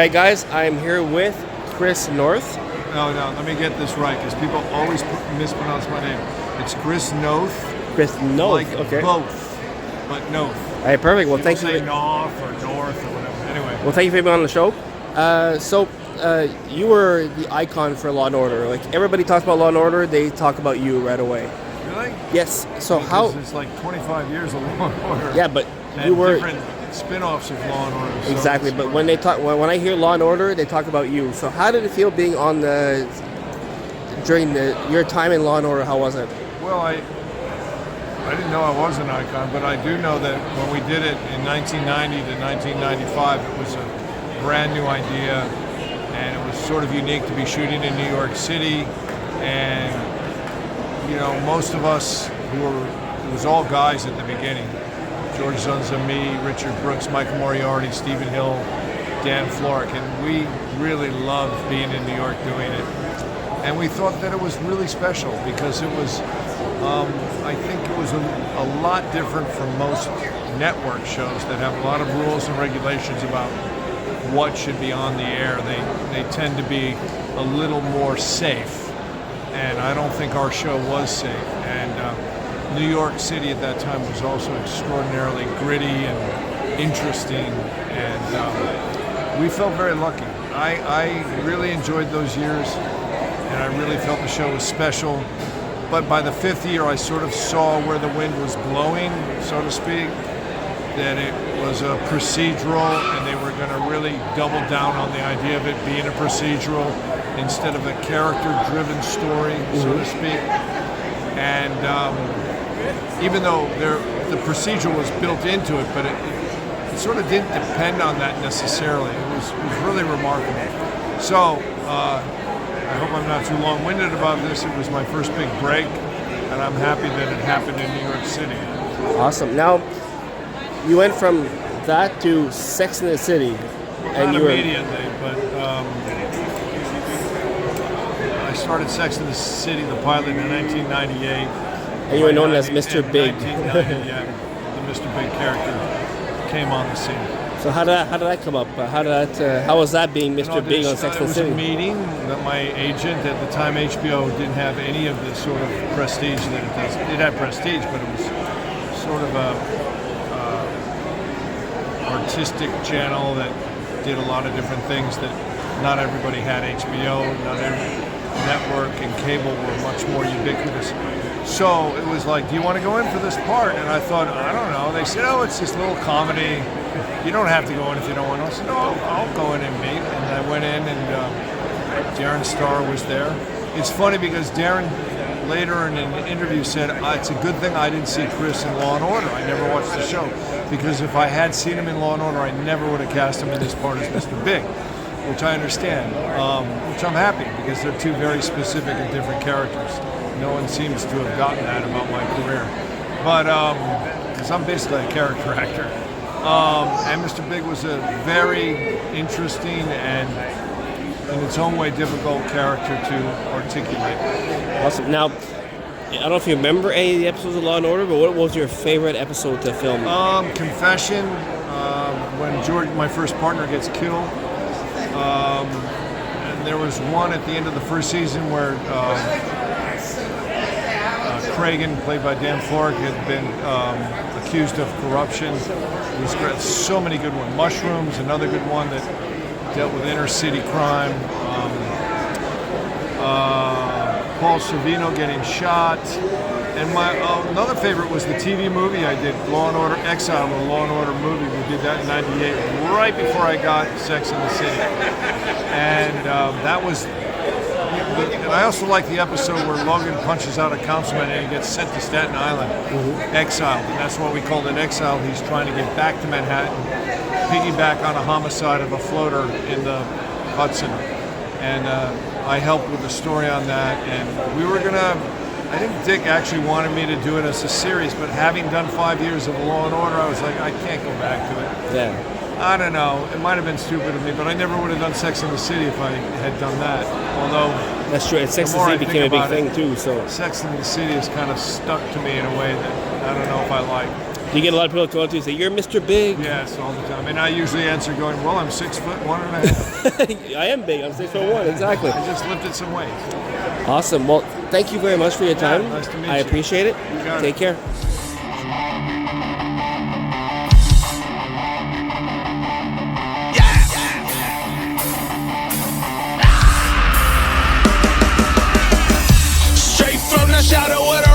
right, guys, I'm here with Chris Noth. No, let me get this right because people always mispronounce my name. It's Chris Noth. Chris Noth, like okay. Both, but Noth. All right, perfect. Well, People thank you. say North or North or whatever. Anyway. Well, thank you for being on the show. You were the icon for Law & Order. Like, everybody talks about Law & Order, they talk about you right away. Really? Yes. So because it's like 25 years of Law & Order. Yeah, but and you were... different spin-offs of Law & Order. So exactly, but when they talk, when I hear Law & Order, they talk about you. So how did it feel being on during your time in Law & Order? How was it? Well, I didn't know I was an icon, but I do know that when we did it in 1990 to 1995, it was a brand new idea, and it was sort of unique to be shooting in New York City. And, you know, most of us it was all guys at the beginning. George Zunza, me, Richard Brooks, Michael Moriarty, Stephen Hill, Dan Florek, and we really loved being in New York doing it. And we thought that it was really special because it was, I think it was a lot different from most network shows that have a lot of rules and regulations about what should be on the air. They tend to be a little more safe, and I don't think our show was safe. And New York City at that time was also extraordinarily gritty and interesting, and we felt very lucky. I really enjoyed those years, and I really felt the show was special. But by the fifth year, I sort of saw where the wind was blowing, so to speak, that it was a procedural, and they were going to really double down on the idea of it being a procedural instead of a character-driven story, so to speak. And even though the procedural was built into it, but it sort of didn't depend on that necessarily. It was really remarkable. So I hope I'm not too long-winded about this. It was my first big break, and I'm happy that it happened in New York City. Awesome. Now, you went from that to Sex and the City. Not immediately, but I started Sex and the City, the pilot, in 1998. And you were known as Mr. Big. 1990, yeah, the Mr. Big character came on the scene. So how did that come up? How was that being Mr. Big on Sex and the City? It was a meeting that my agent at the time, HBO, didn't have any of the sort of prestige that it does. It had prestige, but it was sort of a artistic channel that did a lot of different things that not everybody had. HBO, not every network and cable were much more ubiquitous. So it was like, do you want to go in for this part? And I thought, I don't know. They said, oh, it's this little comedy. You don't have to go in if you don't want to. I said, no, I'll go in and meet. And I went in, and Darren Star was there. It's funny because Darren later in an interview said, it's a good thing I didn't see Chris in Law & Order. I never watched the show. Because if I had seen him in Law & Order, I never would have cast him in this part as Mr. Big, which I understand, which I'm happy because they're two very specific and different characters. No one seems to have gotten that about my career. But, because I'm basically a character actor. And Mr. Big was a very interesting and, in its own way, difficult character to articulate. Awesome. Now, I don't know if you remember any of the episodes of Law & Order, but what was your favorite episode to film? Confession, when George, my first partner, gets killed. And there was one at the end of the first season where Cragen, played by Dan Florek, had been accused of corruption. It was great. So many good ones. Mushrooms, another good one that dealt with inner city crime. Paul Sorvino getting shot. And my another favorite was the TV movie I did, Law & Order Exile, the Law & Order movie. We did that in '98, right before I got Sex and the City. And that was... And I also like the episode where Logan punches out a councilman and he gets sent to Staten Island, exiled. And that's why we called it Exile. He's trying to get back to Manhattan, piggyback on a homicide of a floater in the Hudson. And I helped with the story on that. And we were going to, I think Dick actually wanted me to do it as a series, but having done 5 years of Law & Order, I was like, I can't go back to it. Yeah. I don't know. It might have been stupid of me, but I never would have done Sex and the City if I had done that. Although that's true. Sex and the City became a big thing too. So Sex and the City is kind of stuck to me in a way that I don't know if I like. You get a lot of people come up to you and say, "You're Mr. Big." Yes, all the time. And I usually answer going, well, I'm 6'1.5". I am big. I'm 6'1", exactly. I just lifted some weights. Awesome. Well, thank you very much for your time. Nice to meet I you. appreciate it. You got it. Take care. Straight from the shadow of the